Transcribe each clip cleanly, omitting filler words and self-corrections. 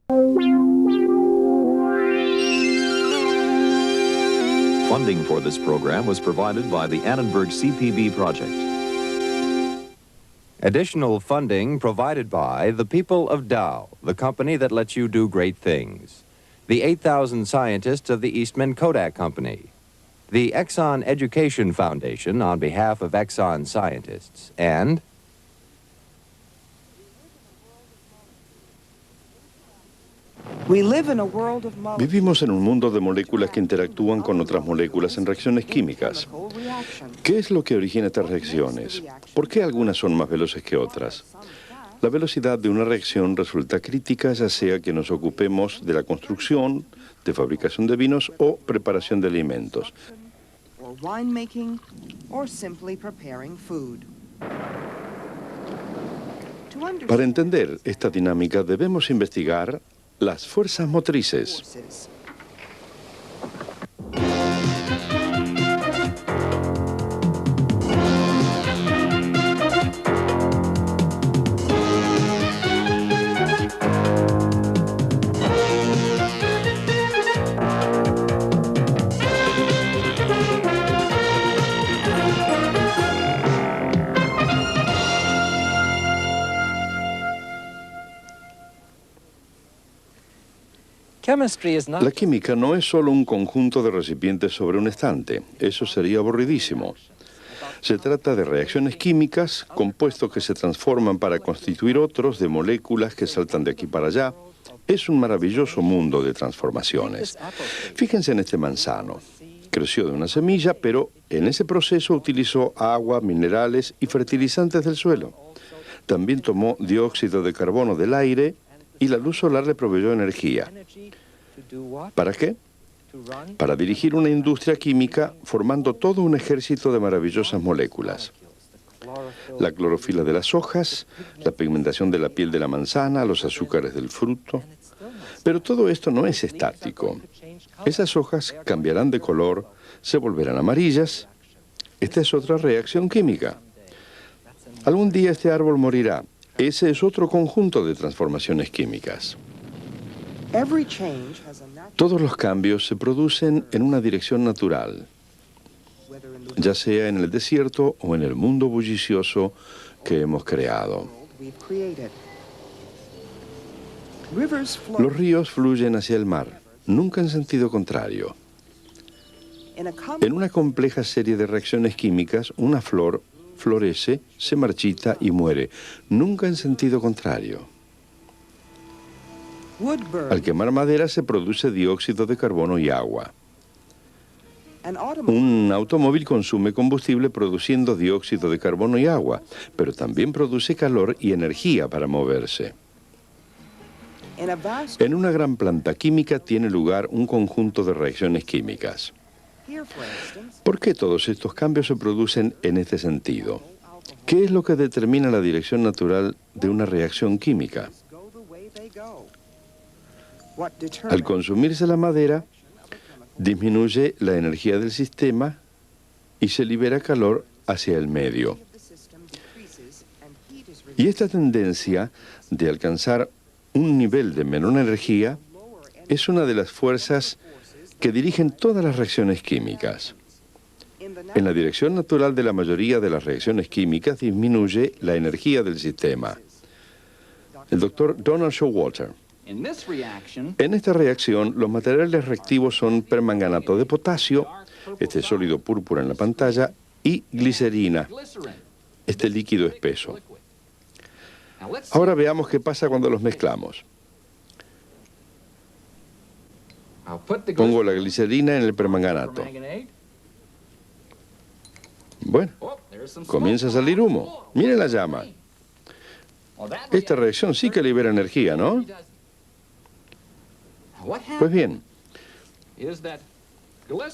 Funding for this program was provided by the Annenberg CPB project. Additional funding provided by the people of Dow, the company that lets you do great things. The 8,000 scientists of the Eastman Kodak Company. The Exxon Education Foundation on behalf of Exxon scientists. And vivimos en un mundo de moléculas que interactúan con otras moléculas en reacciones químicas. ¿Qué es lo que origina estas reacciones? ¿Por qué algunas son más veloces que otras? La velocidad de una reacción resulta crítica, ya sea que nos ocupemos de la construcción, de fabricación de vinos o preparación de alimentos. Para entender esta dinámica debemos investigar las fuerzas motrices. La química no es solo un conjunto de recipientes sobre un estante. Eso sería aburridísimo. Se trata de reacciones químicas, compuestos que se transforman para constituir otros, de moléculas que saltan de aquí para allá. Es un maravilloso mundo de transformaciones. Fíjense en este manzano. Creció de una semilla, pero en ese proceso utilizó agua, minerales y fertilizantes del suelo. También tomó dióxido de carbono del aire y la luz solar le proveyó energía. ¿Para qué? Para dirigir una industria química formando todo un ejército de maravillosas moléculas. La clorofila de las hojas, la pigmentación de la piel de la manzana, los azúcares del fruto. Pero todo esto no es estático. Esas hojas cambiarán de color, se volverán amarillas. Esta es otra reacción química. Algún día este árbol morirá. Ese es otro conjunto de transformaciones químicas. Todos los cambios se producen en una dirección natural, ya sea en el desierto o en el mundo bullicioso que hemos creado. Los ríos fluyen hacia el mar, nunca en sentido contrario. En una compleja serie de reacciones químicas, una flor florece, se marchita y muere, nunca en sentido contrario. Al quemar madera se produce dióxido de carbono y agua. Un automóvil consume combustible produciendo dióxido de carbono y agua, pero también produce calor y energía para moverse. En una gran planta química tiene lugar un conjunto de reacciones químicas. ¿Por qué todos estos cambios se producen en este sentido? ¿Qué es lo que determina la dirección natural de una reacción química? Al consumirse la madera, disminuye la energía del sistema y se libera calor hacia el medio. Y esta tendencia de alcanzar un nivel de menor energía es una de las fuerzas que dirigen todas las reacciones químicas. En la dirección natural de la mayoría de las reacciones químicas disminuye la energía del sistema. El doctor Donald Showalter. En esta reacción, los materiales reactivos son permanganato de potasio, este sólido púrpura en la pantalla, y glicerina, este líquido espeso. Ahora veamos qué pasa cuando los mezclamos. Pongo la glicerina en el permanganato. Bueno, comienza a salir humo. Miren la llama. Esta reacción sí que libera energía, ¿no? Pues bien,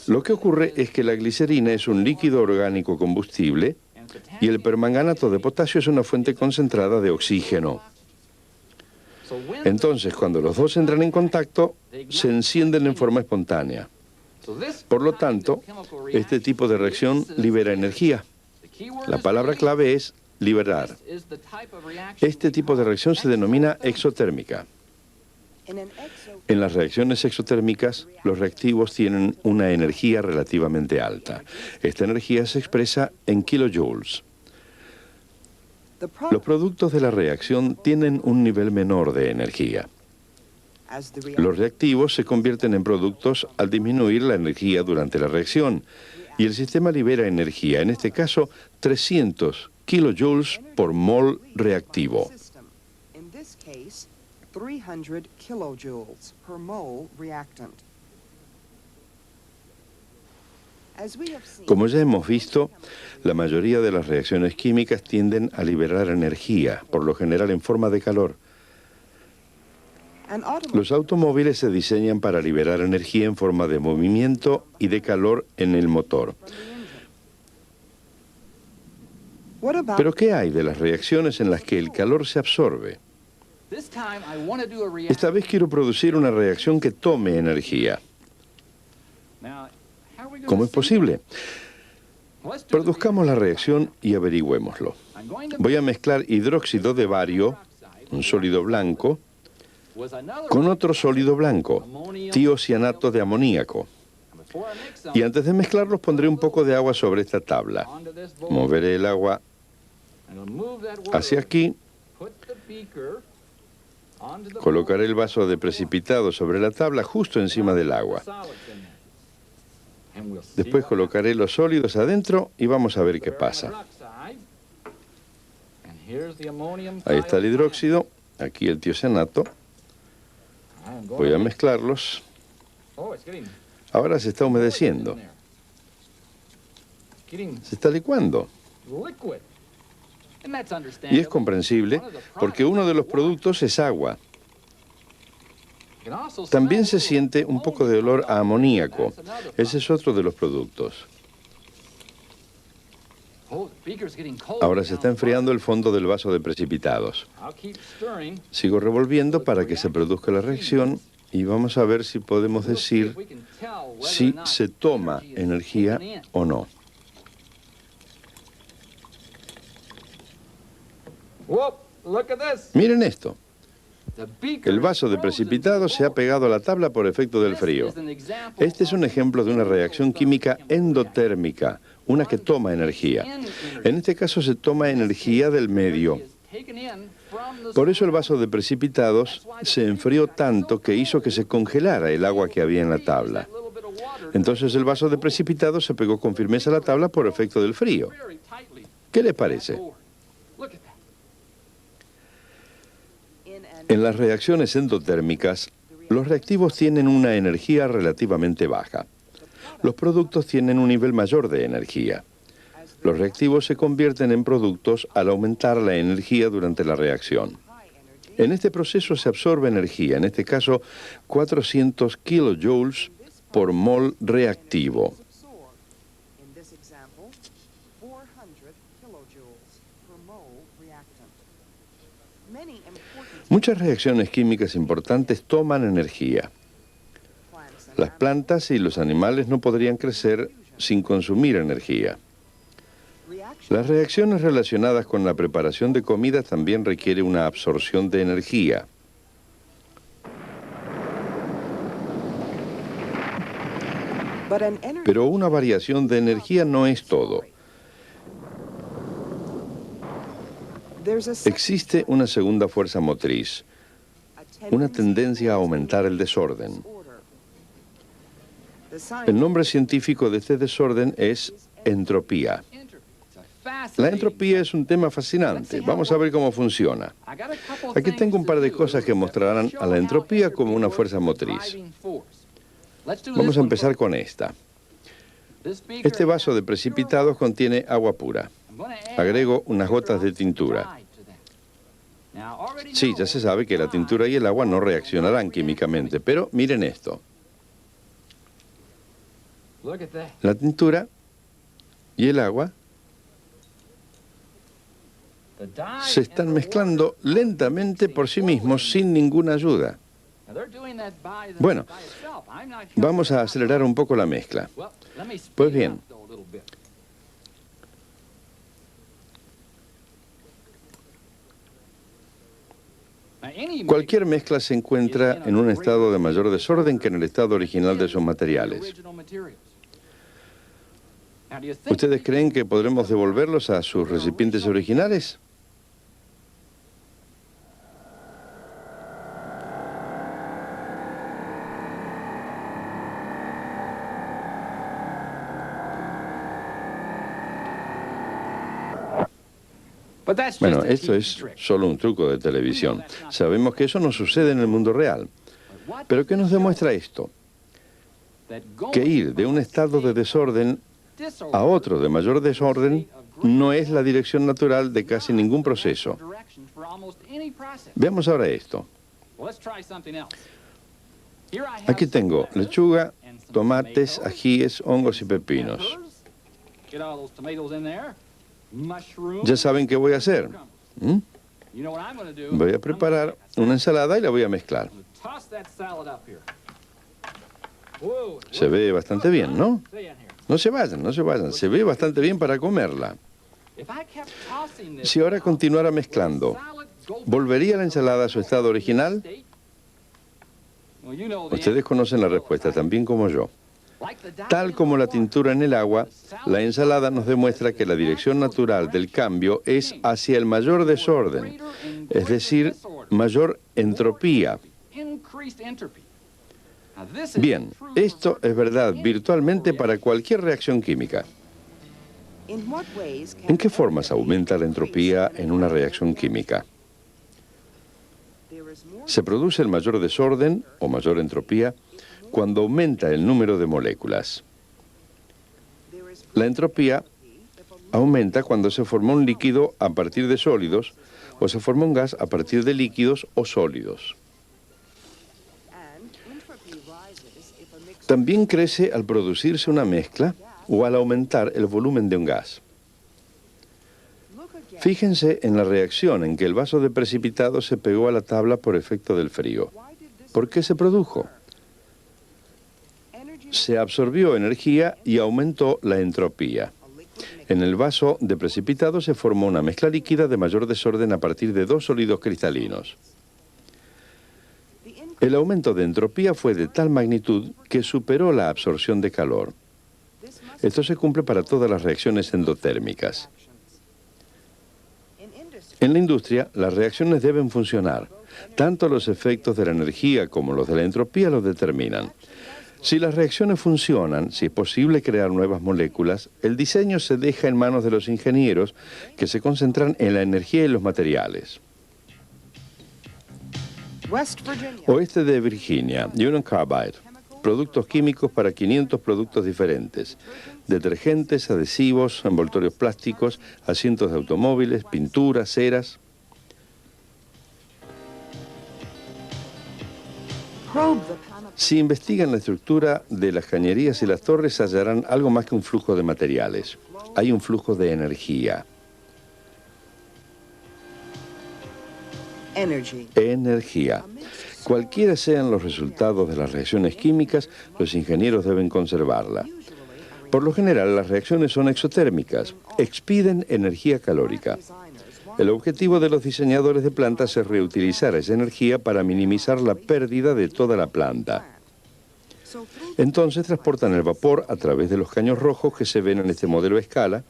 lo que ocurre es que la glicerina es un líquido orgánico combustible y el permanganato de potasio es una fuente concentrada de oxígeno. Entonces, cuando los dos entran en contacto, se encienden en forma espontánea. Por lo tanto, este tipo de reacción libera energía. La palabra clave es liberar. Este tipo de reacción se denomina exotérmica. En las reacciones exotérmicas, los reactivos tienen una energía relativamente alta. Esta energía se expresa en kilojoules. Los productos de la reacción tienen un nivel menor de energía. Los reactivos se convierten en productos al disminuir la energía durante la reacción y el sistema libera energía, en este caso 300 kilojoules por mol reactivo. 300 kilojoules per mole reactant. Como ya hemos visto, la mayoría de las reacciones químicas tienden a liberar energía, por lo general en forma de calor. Los automóviles se diseñan para liberar energía en forma de movimiento y de calor en el motor. Pero ¿qué hay de las reacciones en las que el calor se absorbe? Esta vez quiero producir una reacción que tome energía. ¿Cómo es posible? Produzcamos la reacción y averigüémoslo. Voy a mezclar hidróxido de bario, un sólido blanco, con otro sólido blanco, tiocianato de amoníaco. Y antes de mezclarlos pondré un poco de agua sobre esta tabla. Moveré el agua hacia aquí. Colocaré el vaso de precipitado sobre la tabla justo encima del agua. Después colocaré los sólidos adentro y vamos a ver qué pasa. Ahí está el hidróxido, aquí el tiocianato. Voy a mezclarlos. Ahora se está humedeciendo. Se está licuando. Y es comprensible porque uno de los productos es agua. También se siente un poco de olor a amoníaco. Ese es otro de los productos. Ahora se está enfriando el fondo del vaso de precipitados. Sigo revolviendo para que se produzca la reacción y vamos a ver si podemos decir si se toma energía o no. Miren esto. El vaso de precipitado se ha pegado a la tabla por efecto del frío. Este es un ejemplo de una reacción química endotérmica, una que toma energía. En este caso se toma energía del medio. Por eso el vaso de precipitados se enfrió tanto que hizo que se congelara el agua que había en la tabla. Entonces el vaso de precipitados se pegó con firmeza a la tabla por efecto del frío. ¿Qué les parece? En las reacciones endotérmicas, los reactivos tienen una energía relativamente baja. Los productos tienen un nivel mayor de energía. Los reactivos se convierten en productos al aumentar la energía durante la reacción. En este proceso se absorbe energía, en este caso 400 kilojoules por mol reactivo. Muchas reacciones químicas importantes toman energía. Las plantas y los animales no podrían crecer sin consumir energía. Las reacciones relacionadas con la preparación de comida también requieren una absorción de energía. Pero una variación de energía no es todo. Existe una segunda fuerza motriz, una tendencia a aumentar el desorden. El nombre científico de este desorden es entropía. La entropía es un tema fascinante. Vamos a ver cómo funciona. Aquí tengo un par de cosas que mostrarán a la entropía como una fuerza motriz. Vamos a empezar con esta. Este vaso de precipitados contiene agua pura. Agrego unas gotas de tintura. Sí, ya se sabe que la tintura y el agua no reaccionarán químicamente, pero miren esto. La tintura y el agua se están mezclando lentamente por sí mismos sin ninguna ayuda. Bueno, vamos a acelerar un poco la mezcla. Pues bien, Cualquier mezcla se encuentra en un estado de mayor desorden que en el estado original de sus materiales. ¿Ustedes creen que podremos devolverlos a sus recipientes originales? Bueno, esto es solo un truco de televisión. Sabemos que eso no sucede en el mundo real. ¿Pero qué nos demuestra esto? Que ir de un estado de desorden a otro de mayor desorden no es la dirección natural de casi ningún proceso. Veamos ahora esto. Aquí tengo lechuga, tomates, ajíes, hongos y pepinos. Ya saben qué voy a hacer. Voy a preparar una ensalada y la voy a mezclar. Se ve bastante bien, ¿no? No se vayan, no se vayan. Se ve bastante bien para comerla. Si ahora continuara mezclando, ¿volvería la ensalada a su estado original? Ustedes conocen la respuesta tan bien como yo. Tal como la tintura en el agua, la ensalada nos demuestra que la dirección natural del cambio es hacia el mayor desorden, es decir, mayor entropía. Bien, esto es verdad virtualmente para cualquier reacción química. ¿En qué formas aumenta la entropía en una reacción química? Se produce el mayor desorden o mayor entropía cuando aumenta el número de moléculas. La entropía aumenta cuando se forma un líquido a partir de sólidos o se forma un gas a partir de líquidos o sólidos. También crece al producirse una mezcla o al aumentar el volumen de un gas. Fíjense en la reacción en que el vaso de precipitado se pegó a la tabla por efecto del frío. ¿Por qué se produjo? Se absorbió energía y aumentó la entropía. En el vaso de precipitado se formó una mezcla líquida de mayor desorden a partir de dos sólidos cristalinos. El aumento de entropía fue de tal magnitud que superó la absorción de calor. Esto se cumple para todas las reacciones endotérmicas. En la industria, las reacciones deben funcionar. Tanto los efectos de la energía como los de la entropía los determinan. Si las reacciones funcionan, si es posible crear nuevas moléculas, el diseño se deja en manos de los ingenieros que se concentran en la energía y los materiales. Oeste de Virginia, Union Carbide. Productos químicos para 500 productos diferentes. Detergentes, adhesivos, envoltorios plásticos, asientos de automóviles, pinturas, ceras. Si investigan la estructura de las cañerías y las torres, hallarán algo más que un flujo de materiales. Hay un flujo de energía. Energía. Cualquiera sean los resultados de las reacciones químicas, los ingenieros deben conservarla. Por lo general, las reacciones son exotérmicas, expiden energía calórica. El objetivo de los diseñadores de plantas es reutilizar esa energía para minimizar la pérdida de toda la planta. Entonces transportan el vapor a través de los caños rojos que se ven en este modelo a escala,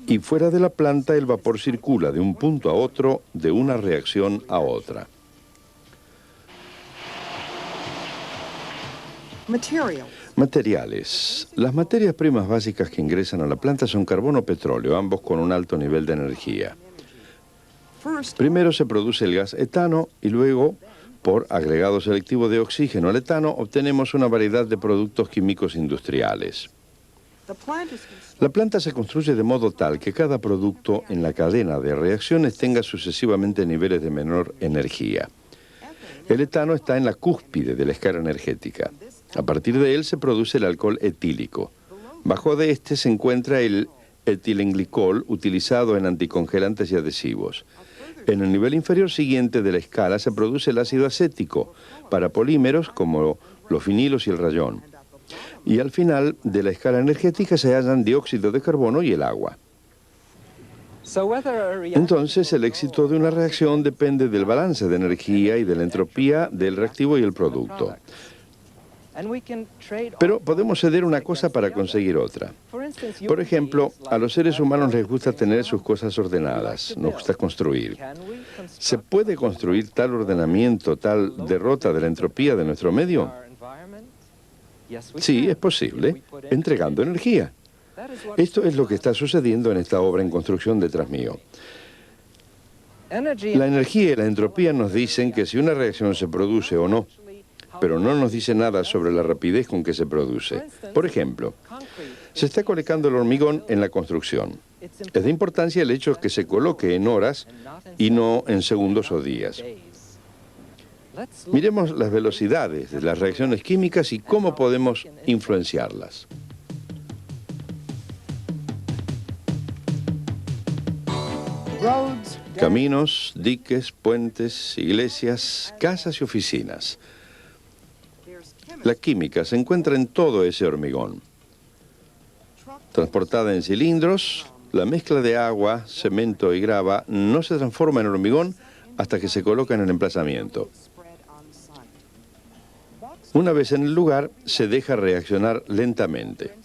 y fuera de la planta el vapor circula de un punto a otro, de una reacción a otra. Materiales. Las materias primas básicas que ingresan a la planta son carbono o petróleo, ambos con un alto nivel de energía. Primero se produce el gas etano y luego, por agregado selectivo de oxígeno al etano, obtenemos una variedad de productos químicos industriales. La planta se construye de modo tal que cada producto en la cadena de reacciones tenga sucesivamente niveles de menor energía. El etano está en la cúspide de la escala energética. A partir de él se produce el alcohol etílico. Bajo de este se encuentra el etilenglicol utilizado en anticongelantes y adhesivos. En el nivel inferior siguiente de la escala se produce el ácido acético para polímeros como los vinilos y el rayón. Y al final de la escala energética se hallan dióxido de carbono y el agua. Entonces, el éxito de una reacción depende del balance de energía y de la entropía del reactivo y el producto. Pero podemos ceder una cosa para conseguir otra. Por ejemplo, a los seres humanos les gusta tener sus cosas ordenadas, nos gusta construir. ¿Se puede construir tal ordenamiento, tal derrota de la entropía de nuestro medio? Sí, es posible, entregando energía. Esto es lo que está sucediendo en esta obra en construcción detrás mío. La energía y la entropía nos dicen que si una reacción se produce o no, pero no nos dice nada sobre la rapidez con que se produce. Por ejemplo, se está colocando el hormigón en la construcción. Es de importancia el hecho de que se coloque en horas y no en segundos o días. Miremos las velocidades de las reacciones químicas y cómo podemos influenciarlas. Caminos, diques, puentes, iglesias, casas y oficinas. La química se encuentra en todo ese hormigón. Transportada en cilindros, la mezcla de agua, cemento y grava no se transforma en hormigón hasta que se coloca en el emplazamiento. Una vez en el lugar, se deja reaccionar lentamente.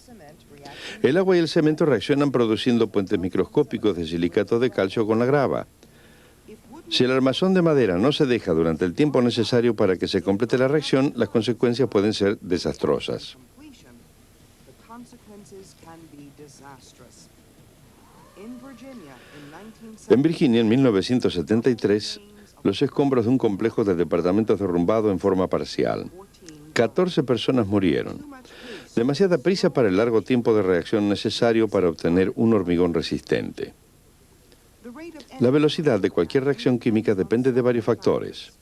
El agua y el cemento reaccionan produciendo puentes microscópicos de silicato de calcio con la grava. Si el armazón de madera no se deja durante el tiempo necesario para que se complete la reacción, las consecuencias pueden ser desastrosas. En Virginia, en 1973, los escombros de un complejo de departamentos derrumbado en forma parcial. 14 personas murieron. Demasiada prisa para el largo tiempo de reacción necesario para obtener un hormigón resistente. La velocidad de cualquier reacción química depende de varios factores.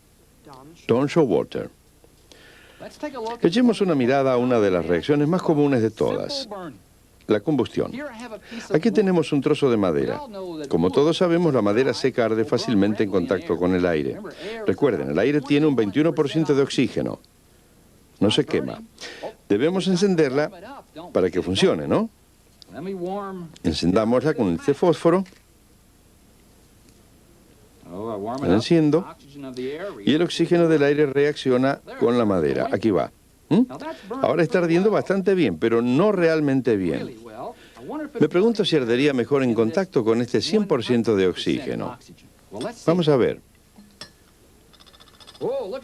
Don Showalter. Echemos una mirada a una de las reacciones más comunes de todas, la combustión. Aquí tenemos un trozo de madera. Como todos sabemos, la madera seca arde fácilmente en contacto con el aire. Recuerden, el aire tiene un 21% de oxígeno. No se quema. Debemos encenderla para que funcione, ¿no? Encendámosla con este fósforo. La enciendo y el oxígeno del aire reacciona con la madera. Aquí va. Ahora está ardiendo bastante bien, pero no realmente bien. Me pregunto si ardería mejor en contacto con este 100% de oxígeno. Vamos a ver.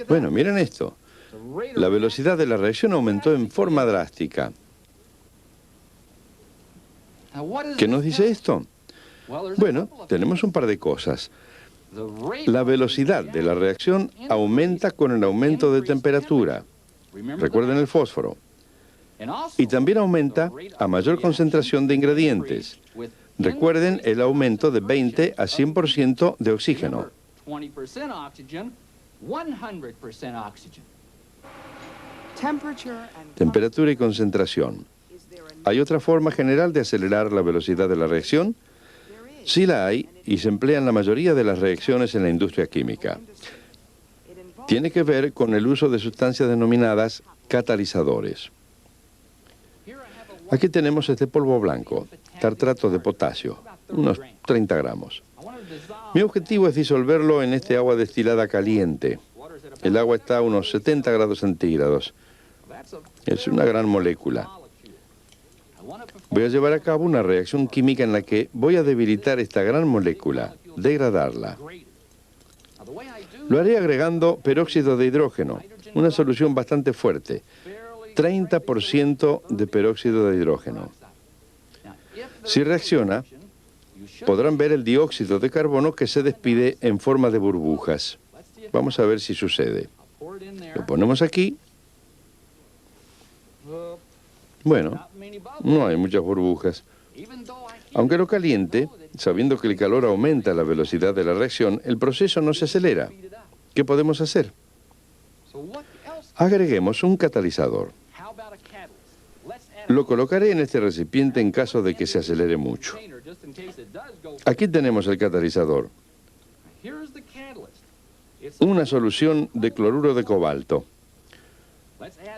Bueno, miren esto. La velocidad de la reacción aumentó en forma drástica. ¿Qué nos dice esto? Bueno, tenemos un par de cosas. La velocidad de la reacción aumenta con el aumento de temperatura. Recuerden el fósforo. Y también aumenta a mayor concentración de ingredientes. Recuerden el aumento de 20 a 100% de oxígeno. Temperatura y concentración. ¿Hay otra forma general de acelerar la velocidad de la reacción? Sí la hay, y se emplea en la mayoría de las reacciones en la industria química. Tiene que ver con el uso de sustancias denominadas catalizadores. Aquí tenemos este polvo blanco, tartrato de potasio, unos 30 gramos. Mi objetivo es disolverlo en este agua destilada caliente. El agua está a unos 70 grados centígrados. Es una gran molécula. Voy a llevar a cabo una reacción química en la que voy a debilitar esta gran molécula, degradarla. Lo haré agregando peróxido de hidrógeno, una solución bastante fuerte, 30% de peróxido de hidrógeno. Si reacciona, podrán ver el dióxido de carbono que se despide en forma de burbujas. Vamos a ver si sucede. Lo ponemos aquí. Bueno, no hay muchas burbujas. Aunque lo caliente, sabiendo que el calor aumenta la velocidad de la reacción, el proceso no se acelera. ¿Qué podemos hacer? Agreguemos un catalizador. Lo colocaré en este recipiente en caso de que se acelere mucho. Aquí tenemos el catalizador. Una solución de cloruro de cobalto.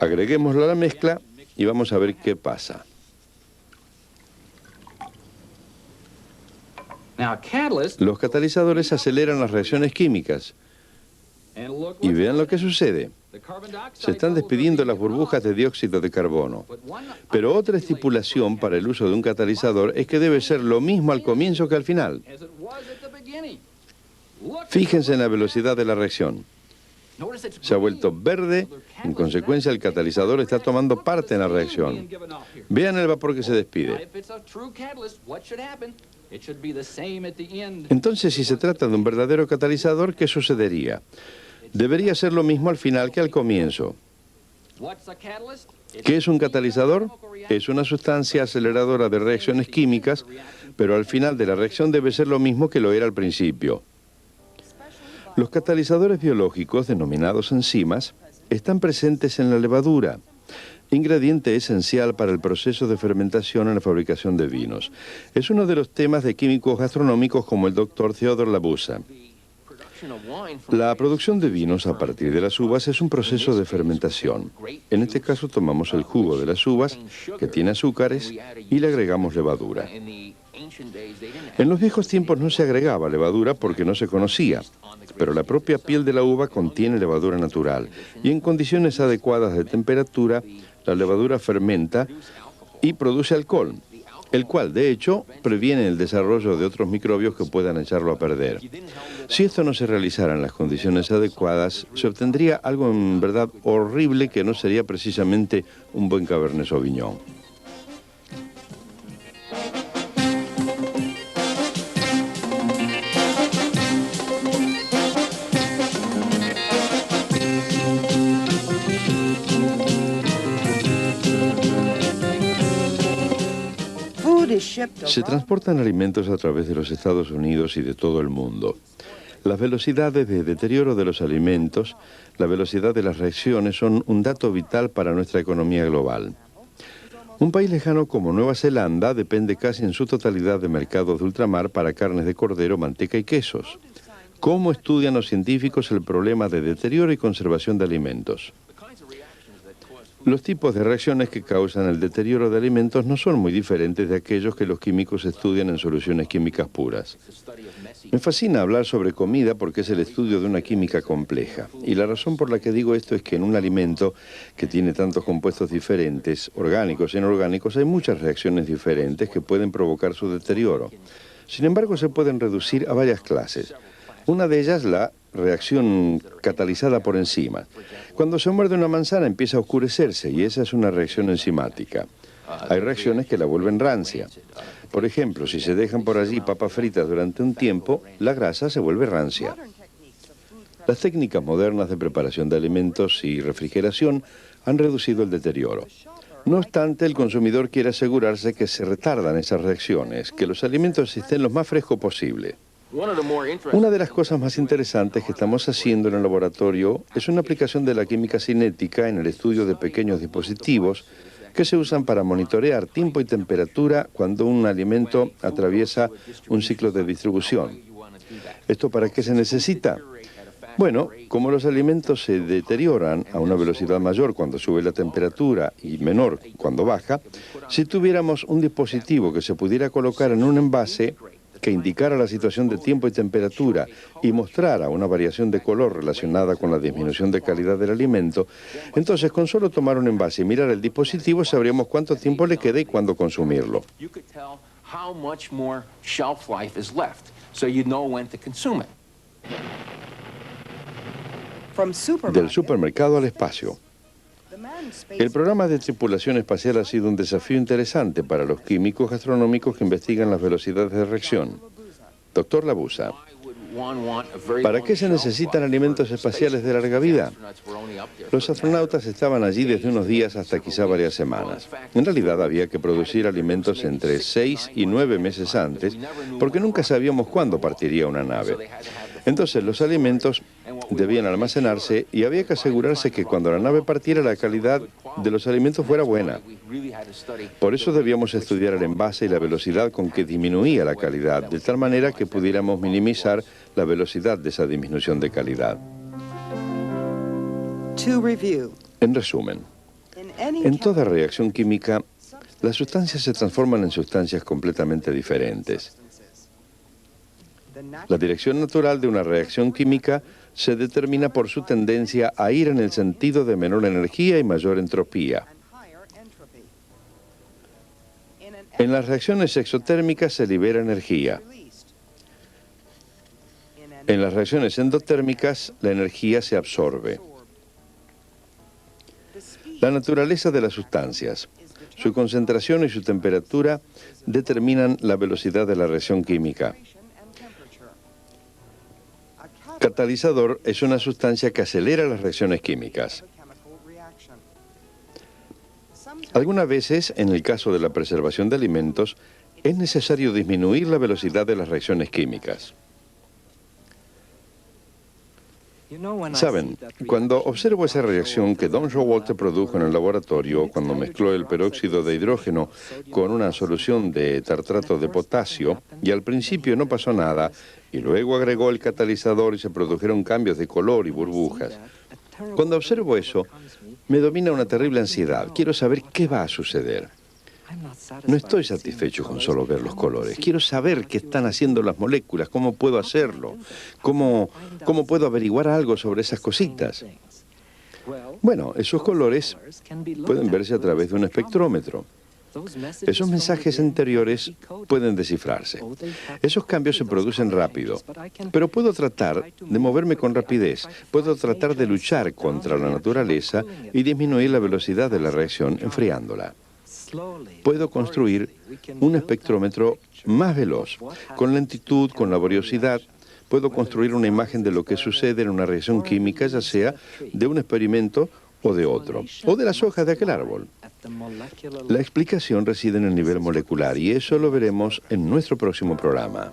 Agreguémoslo a la mezcla y vamos a ver qué pasa. Los catalizadores aceleran las reacciones químicas. Y vean lo que sucede. Se están despidiendo las burbujas de dióxido de carbono. Pero otra estipulación para el uso de un catalizador es que debe ser lo mismo al comienzo que al final. Fíjense en la velocidad de la reacción. Se ha vuelto verde, en consecuencia el catalizador está tomando parte en la reacción. Vean el vapor que se despide. Entonces, si se trata de un verdadero catalizador, ¿qué sucedería? Debería ser lo mismo al final que al comienzo. ¿Qué es un catalizador? Es una sustancia aceleradora de reacciones químicas, pero al final de la reacción debe ser lo mismo que lo era al principio. Los catalizadores biológicos, denominados enzimas, están presentes en la levadura, ingrediente esencial para el proceso de fermentación en la fabricación de vinos. Es uno de los temas de químicos gastronómicos como el Dr. Theodor Labuza. La producción de vinos a partir de las uvas es un proceso de fermentación. En este caso tomamos el jugo de las uvas, que tiene azúcares, y le agregamos levadura. En los viejos tiempos no se agregaba levadura porque no se conocía, pero la propia piel de la uva contiene levadura natural y en condiciones adecuadas de temperatura, la levadura fermenta y produce alcohol, el cual, de hecho, previene el desarrollo de otros microbios que puedan echarlo a perder. Si esto no se realizara en las condiciones adecuadas, se obtendría algo en verdad horrible que no sería precisamente un buen Cabernet Sauvignon. Se transportan alimentos a través de los Estados Unidos y de todo el mundo. Las velocidades de deterioro de los alimentos, la velocidad de las reacciones son un dato vital para nuestra economía global. Un país lejano como Nueva Zelanda depende casi en su totalidad de mercados de ultramar para carnes de cordero, manteca y quesos. ¿Cómo estudian los científicos el problema de deterioro y conservación de alimentos? Los tipos de reacciones que causan el deterioro de alimentos no son muy diferentes de aquellos que los químicos estudian en soluciones químicas puras. Me fascina hablar sobre comida porque es el estudio de una química compleja. Y la razón por la que digo esto es que en un alimento que tiene tantos compuestos diferentes, orgánicos e inorgánicos, hay muchas reacciones diferentes que pueden provocar su deterioro. Sin embargo, se pueden reducir a varias clases. Una de ellas, la reacción catalizada por enzimas. Cuando se muerde una manzana empieza a oscurecerse y esa es una reacción enzimática. Hay reacciones que la vuelven rancia. Por ejemplo, si se dejan por allí papas fritas durante un tiempo, la grasa se vuelve rancia. Las técnicas modernas de preparación de alimentos y refrigeración han reducido el deterioro. No obstante, el consumidor quiere asegurarse que se retardan esas reacciones, que los alimentos estén lo más frescos posible. Una de las cosas más interesantes que estamos haciendo en el laboratorio es una aplicación de la química cinética en el estudio de pequeños dispositivos que se usan para monitorear tiempo y temperatura cuando un alimento atraviesa un ciclo de distribución. ¿Esto para qué se necesita? Bueno, como los alimentos se deterioran a una velocidad mayor cuando sube la temperatura y menor cuando baja, si tuviéramos un dispositivo que se pudiera colocar en un envase que indicara la situación de tiempo y temperatura y mostrara una variación de color relacionada con la disminución de calidad del alimento, entonces con solo tomar un envase y mirar el dispositivo sabríamos cuánto tiempo le queda y cuándo consumirlo. Del supermercado al espacio. El programa de tripulación espacial ha sido un desafío interesante para los químicos gastronómicos que investigan las velocidades de reacción. Dr. Labuza, ¿para qué se necesitan alimentos espaciales de larga vida? Los astronautas estaban allí desde unos días hasta quizá varias semanas. En realidad había que producir alimentos entre 6 y 9 meses antes, porque nunca sabíamos cuándo partiría una nave. Entonces los alimentos debían almacenarse y había que asegurarse que cuando la nave partiera la calidad de los alimentos fuera buena. Por eso debíamos estudiar el envase y la velocidad con que disminuía la calidad, de tal manera que pudiéramos minimizar la velocidad de esa disminución de calidad. En resumen, en toda reacción química, las sustancias se transforman en sustancias completamente diferentes. La dirección natural de una reacción química se determina por su tendencia a ir en el sentido de menor energía y mayor entropía. En las reacciones exotérmicas se libera energía. En las reacciones endotérmicas, la energía se absorbe. La naturaleza de las sustancias, su concentración y su temperatura determinan la velocidad de la reacción química. Catalizador es una sustancia que acelera las reacciones químicas. Algunas veces, en el caso de la preservación de alimentos, es necesario disminuir la velocidad de las reacciones químicas. Saben, cuando observo esa reacción que Don Showalter produjo en el laboratorio cuando mezcló el peróxido de hidrógeno con una solución de tartrato de potasio, y al principio no pasó nada, y luego agregó el catalizador y se produjeron cambios de color y burbujas. Cuando observo eso, me domina una terrible ansiedad. Quiero saber qué va a suceder. No estoy satisfecho con solo ver los colores. Quiero saber qué están haciendo las moléculas, cómo puedo hacerlo, cómo puedo averiguar algo sobre esas cositas. Bueno, esos colores pueden verse a través de un espectrómetro. Esos mensajes anteriores pueden descifrarse. Esos cambios se producen rápido, pero puedo tratar de moverme con rapidez. Puedo tratar de luchar contra la naturaleza y disminuir la velocidad de la reacción enfriándola. Puedo construir un espectrómetro más veloz, con lentitud, con laboriosidad. Puedo construir una imagen de lo que sucede en una reacción química, ya sea de un experimento o de otro, o de las hojas de aquel árbol. La explicación reside en el nivel molecular y eso lo veremos en nuestro próximo programa.